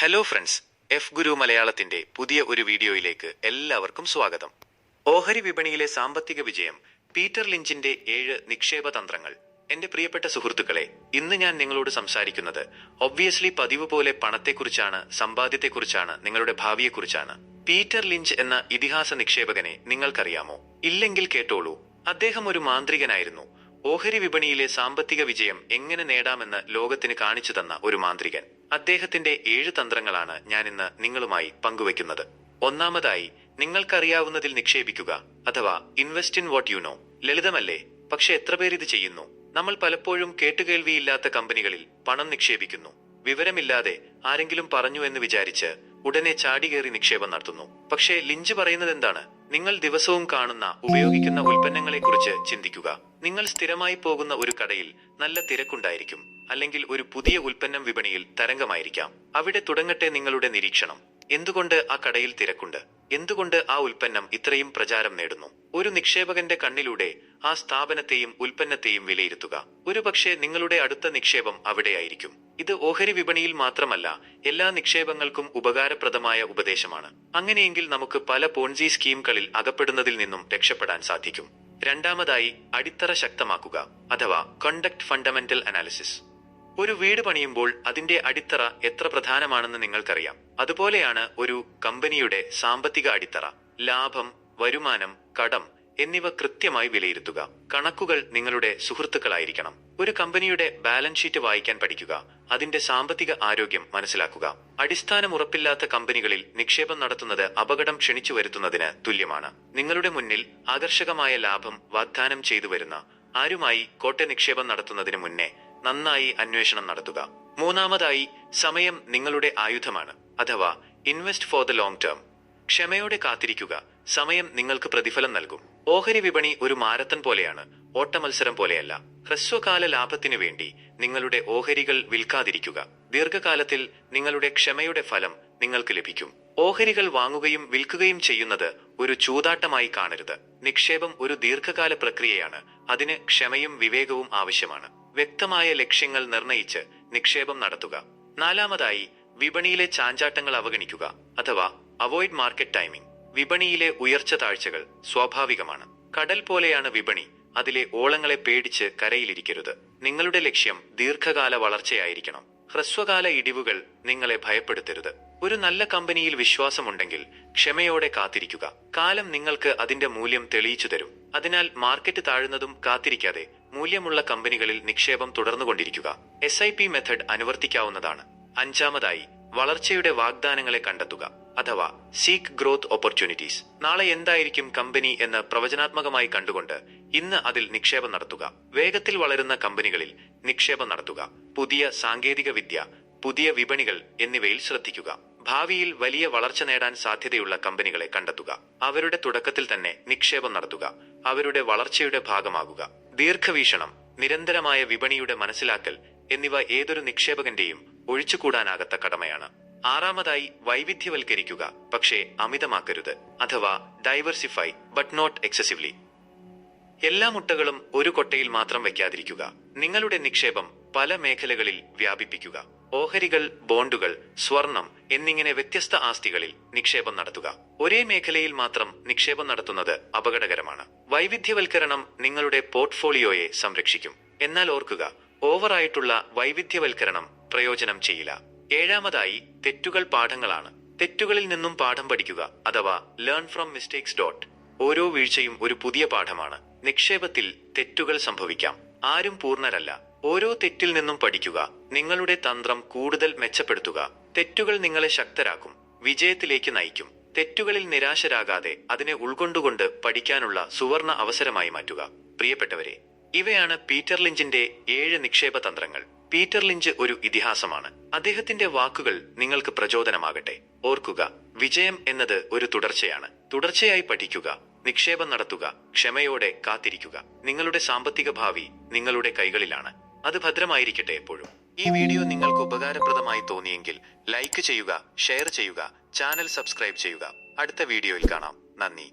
Hello friends, F ഗുരു മലയാളത്തിന്റെ പുതിയ ഒരു വീഡിയോയിലേക്ക് എല്ലാവർക്കും സ്വാഗതം. ഓഹരി വിപണിയിലെ സാമ്പത്തിക വിജയം, പീറ്റർ ലിഞ്ചിന്റെ 7 നിക്ഷേപ തന്ത്രങ്ങൾ. എന്റെ പ്രിയപ്പെട്ട സുഹൃത്തുക്കളെ, ഇന്ന് ഞാൻ നിങ്ങളോട് സംസാരിക്കുന്നത് ഒബ്വിയസ്ലി പതിവ് പോലെ പണത്തെക്കുറിച്ചാണ്, സമ്പാദ്യത്തെക്കുറിച്ചാണ്, നിങ്ങളുടെ ഭാവിയെക്കുറിച്ചാണ്. പീറ്റർ ലിഞ്ച് എന്ന ഇതിഹാസ നിക്ഷേപകനെ നിങ്ങൾക്കറിയാമോ? ഇല്ലെങ്കിൽ കേട്ടോളൂ. അദ്ദേഹം ഒരു മാന്ത്രികനായിരുന്നു. ഓഹരി വിപണിയിലെ സാമ്പത്തിക വിജയം എങ്ങനെ നേടാമെന്ന് ലോകത്തിന് കാണിച്ചു തന്ന ഒരു മാന്ത്രികൻ. അദ്ദേഹത്തിന്റെ 7 തന്ത്രങ്ങളാണ് ഞാൻ ഇന്ന് നിങ്ങളുമായി പങ്കുവയ്ക്കുന്നത്. ഒന്നാമതായി, നിങ്ങൾക്കറിയാവുന്നതിൽ നിക്ഷേപിക്കുക, അഥവാ invest in what you know. ലളിതമല്ലേ? പക്ഷെ എത്ര പേർ ഇത് ചെയ്യുന്നു? നമ്മൾ പലപ്പോഴും കേട്ടുകേൾവിയില്ലാത്ത കമ്പനികളിൽ പണം നിക്ഷേപിക്കുന്നു. വിവരമില്ലാതെ ആരെങ്കിലും പറഞ്ഞു എന്ന് വിചാരിച്ച് ഉടനെ ചാടികേറി നിക്ഷേപം നടത്തുന്നു. പക്ഷേ ലിഞ്ച് പറയുന്നത് എന്താണ്? നിങ്ങൾ ദിവസവും കാണുന്ന, ഉപയോഗിക്കുന്ന ഉൽപ്പന്നങ്ങളെക്കുറിച്ച് ചിന്തിക്കുക. നിങ്ങൾ സ്ഥിരമായി പോകുന്ന ഒരു കടയിൽ നല്ല തിരക്കുണ്ടായിരിക്കും, അല്ലെങ്കിൽ ഒരു പുതിയ ഉൽപ്പന്നം വിപണിയിൽ തരംഗമായിരിക്കാം. അവിടെ തുടങ്ങട്ടെ നിങ്ങളുടെ നിരീക്ഷണം. എന്തുകൊണ്ട് ആ കടയിൽ തിരക്കുണ്ട്? എന്തുകൊണ്ട് ആ ഉൽപ്പന്നം ഇത്രയും പ്രചാരം നേടുന്നു? ഒരു നിക്ഷേപകന്റെ കണ്ണിലൂടെ ആ സ്ഥാപനത്തെയും ഉൽപ്പന്നത്തെയും വിലയിരുത്തുക. ഒരുപക്ഷെ നിങ്ങളുടെ അടുത്ത നിക്ഷേപം അവിടെയായിരിക്കും. ഇത് ഓഹരി വിപണിയിൽ മാത്രമല്ല, എല്ലാ നിക്ഷേപങ്ങൾക്കും ഉപകാരപ്രദമായ ഉപദേശമാണ്. അങ്ങനെയെങ്കിൽ നമുക്ക് പല പോൺസി സ്കീമുകളിൽ അകപ്പെടുന്നതിൽ നിന്നും രക്ഷപ്പെടാൻ സാധിക്കും. രണ്ടാമതായി, അടിത്തറ ശക്തമാക്കുക, അഥവാ കണ്ടക്ട് ഫണ്ടമെന്റൽ അനാലിസിസ്. ഒരു വീട് പണിയുമ്പോൾ അതിന്റെ അടിത്തറ എത്ര പ്രധാനമാണെന്ന് നിങ്ങൾക്കറിയാം. അതുപോലെയാണ് ഒരു കമ്പനിയുടെ സാമ്പത്തിക അടിത്തറ. ലാഭം, വരുമാനം, കടം എന്നിവ കൃത്യമായി വിലയിരുത്തുക. കണക്കുകൾ നിങ്ങളുടെ സുഹൃത്തുക്കളായിരിക്കണം. ഒരു കമ്പനിയുടെ ബാലൻസ് ഷീറ്റ് വായിക്കാൻ പഠിക്കുക. അതിന്റെ സാമ്പത്തിക ആരോഗ്യം മനസ്സിലാക്കുക. അടിസ്ഥാനം ഉറപ്പില്ലാത്ത കമ്പനികളിൽ നിക്ഷേപം നടത്തുന്നത് അപകടം ക്ഷണിച്ചു വരുത്തുന്നതിന് തുല്യമാണ്. നിങ്ങളുടെ മുന്നിൽ ആകർഷകമായ ലാഭം വാഗ്ദാനം ചെയ്തു വരുന്ന ആരുമായി കോട്ട നിക്ഷേപം നടത്തുന്നതിന് മുന്നേ നന്നായി അന്വേഷണം നടത്തുക. മൂന്നാമതായി, സമയം നിങ്ങളുടെ ആയുധമാണ്, അഥവാ invest for the long term. ക്ഷമയോടെ കാത്തിരിക്കുക. സമയം നിങ്ങൾക്ക് പ്രതിഫലം നൽകും. ഓഹരി വിപണി ഒരു മാരത്തൺ പോലെയാണ്, ഓട്ടമത്സരം പോലെയല്ല. ഹ്രസ്വകാല ലാഭത്തിനു വേണ്ടി നിങ്ങളുടെ ഓഹരികൾ വിൽക്കാതിരിക്കുക. ദീർഘകാലത്തിൽ നിങ്ങളുടെ ക്ഷമയുടെ ഫലം നിങ്ങൾക്ക് ലഭിക്കും. ഓഹരികൾ വാങ്ങുകയും വിൽക്കുകയും ചെയ്യുന്നത് ഒരു ചൂതാട്ടമായി കാണരുത്. നിക്ഷേപം ഒരു ദീർഘകാല പ്രക്രിയയാണ്. അതിന് ക്ഷമയും വിവേകവും ആവശ്യമാണ്. വ്യക്തമായ ലക്ഷ്യങ്ങൾ നിർണയിച്ച് നിക്ഷേപം നടത്തുക. നാലാമതായി, വിപണിയിലെ ചാഞ്ചാട്ടങ്ങൾ അവഗണിക്കുക, അഥവാ അവോയ്ഡ് മാർക്കറ്റ് ടൈമിംഗ്. വിപണിയിലെ ഉയർച്ച താഴ്ചകൾ സ്വാഭാവികമാണ്. കടൽ പോലെയാണ് വിപണി. അതിലെ ഓളങ്ങളെ പേടിച്ച് കരയിലിരിക്കരുത്. നിങ്ങളുടെ ലക്ഷ്യം ദീർഘകാല വളർച്ചയായിരിക്കണം. ഹ്രസ്വകാല ഇടിവുകൾ നിങ്ങളെ ഭയപ്പെടുത്തരുത്. ഒരു നല്ല കമ്പനിയിൽ വിശ്വാസമുണ്ടെങ്കിൽ ക്ഷമയോടെ കാത്തിരിക്കുക. കാലം നിങ്ങൾക്ക് അതിന്റെ മൂല്യം തെളിയിച്ചു തരും. അതിനാൽ മാർക്കറ്റ് താഴുന്നതും കാത്തിരിക്കാതെ മൂല്യമുള്ള കമ്പനികളിൽ നിക്ഷേപം തുടർന്നുകൊണ്ടിരിക്കുക. SIP method അനുവർത്തിക്കാവുന്നതാണ്. അഞ്ചാമതായി, വളർച്ചയുടെ വാഗ്ദാനങ്ങളെ കണ്ടെത്തുക, അഥവാ സീക്ക് ഗ്രോത്ത് ഓപ്പർച്യൂണിറ്റീസ്. നാളെ എന്തായിരിക്കും കമ്പനി എന്ന് പ്രവചനാത്മകമായി കണ്ടുകൊണ്ട് ഇന്ന് അതിൽ നിക്ഷേപം നടത്തുക. വേഗത്തിൽ വളരുന്ന കമ്പനികളിൽ നിക്ഷേപം നടത്തുക. പുതിയ സാങ്കേതിക വിദ്യ, പുതിയ വിപണികൾ എന്നിവയിൽ ശ്രദ്ധിക്കുക. ഭാവിയിൽ വലിയ വളർച്ച നേടാൻ സാധ്യതയുള്ള കമ്പനികളെ കണ്ടെത്തുക. അവരുടെ തുടക്കത്തിൽ തന്നെ നിക്ഷേപം നടത്തുക. അവരുടെ വളർച്ചയുടെ ഭാഗമാകുക. ദീർഘവീക്ഷണം, നിരന്തരമായ വിപണിയുടെ മനസ്സിലാക്കൽ എന്നിവ ഏതൊരു നിക്ഷേപകന്റെയും ഒഴിച്ചുകൂടാനാകാത്ത കടമയാണ്. ആറാമതായി, വൈവിധ്യവൽക്കരിക്കുക, പക്ഷേ അമിതമാക്കരുത്, അഥവാ ഡൈവേഴ്സിഫൈ ബട്ട് നോട്ട് എക്സസീവ്ലി. എല്ലാ മുട്ടകളും ഒരു കൊട്ടയിൽ മാത്രം വയ്ക്കാതിരിക്കുക. നിങ്ങളുടെ നിക്ഷേപം പല മേഖലകളിൽ വ്യാപിപ്പിക്കുക. ഓഹരികൾ, ബോണ്ടുകൾ, സ്വർണം എന്നിങ്ങനെ വ്യത്യസ്ത ആസ്തികളിൽ നിക്ഷേപം നടത്തുക. ഒരേ മേഖലയിൽ മാത്രം നിക്ഷേപം നടത്തുന്നത് അപകടകരമാണ്. വൈവിധ്യവൽക്കരണം നിങ്ങളുടെ പോർട്ട്ഫോളിയോയെ സംരക്ഷിക്കും. എന്നാൽ ഓർക്കുക, ഓവറായിട്ടുള്ള വൈവിധ്യവൽക്കരണം പ്രയോജനം ചെയ്യില്ല. ഏഴാമതായി, തെറ്റുകൾ പാഠങ്ങളാണ്. തെറ്റുകളിൽ നിന്നും പാഠം പഠിക്കുക, അഥവാ ലേൺ ഫ്രം മിസ്റ്റേക്സ്. ഓരോ വീഴ്ചയും ഒരു പുതിയ പാഠമാണ്. നിക്ഷേപത്തിൽ തെറ്റുകൾ സംഭവിക്കാം. ആരും പൂർണ്ണരല്ല. ഓരോ തെറ്റിൽ നിന്നും പഠിക്കുക. നിങ്ങളുടെ തന്ത്രം കൂടുതൽ മെച്ചപ്പെടുത്തുക. തെറ്റുകൾ നിങ്ങളെ ശക്തരാക്കും, വിജയത്തിലേക്ക് നയിക്കും. തെറ്റുകളിൽ നിരാശരാകാതെ അതിനെ ഉൾക്കൊണ്ടുകൊണ്ട് പഠിക്കാനുള്ള സുവർണ അവസരമായി മാറ്റുക. പ്രിയപ്പെട്ടവരെ, ഇവയാണ് പീറ്റർ ലിഞ്ചിന്റെ 7 നിക്ഷേപ തന്ത്രങ്ങൾ. പീറ്റർ ലിഞ്ച് ഒരു ഇതിഹാസമാണ്. അദ്ദേഹത്തിന്റെ വാക്കുകൾ നിങ്ങൾക്ക് പ്രചോദനമാകട്ടെ. ഓർക്കുക, വിജയം എന്നത് ഒരു തുടർച്ചയാണ്. തുടർച്ചയായി പഠിക്കുക, നിക്ഷേപം നടത്തുക, ക്ഷമയോടെ കാത്തിരിക്കുക. നിങ്ങളുടെ സാമ്പത്തിക ഭാവി നിങ്ങളുടെ കൈകളിലാണ്. അത് ഭദ്രമായിരിക്കട്ടെ എപ്പോഴും. ഈ വീഡിയോ നിങ്ങൾക്ക് ഉപകാരപ്രദമായി തോന്നിയെങ്കിൽ ലൈക്ക് ചെയ്യുക, ഷെയർ ചെയ്യുക, ചാനൽ സബ്സ്ക്രൈബ് ചെയ്യുക. അടുത്ത വീഡിയോയിൽ കാണാം. നന്ദി.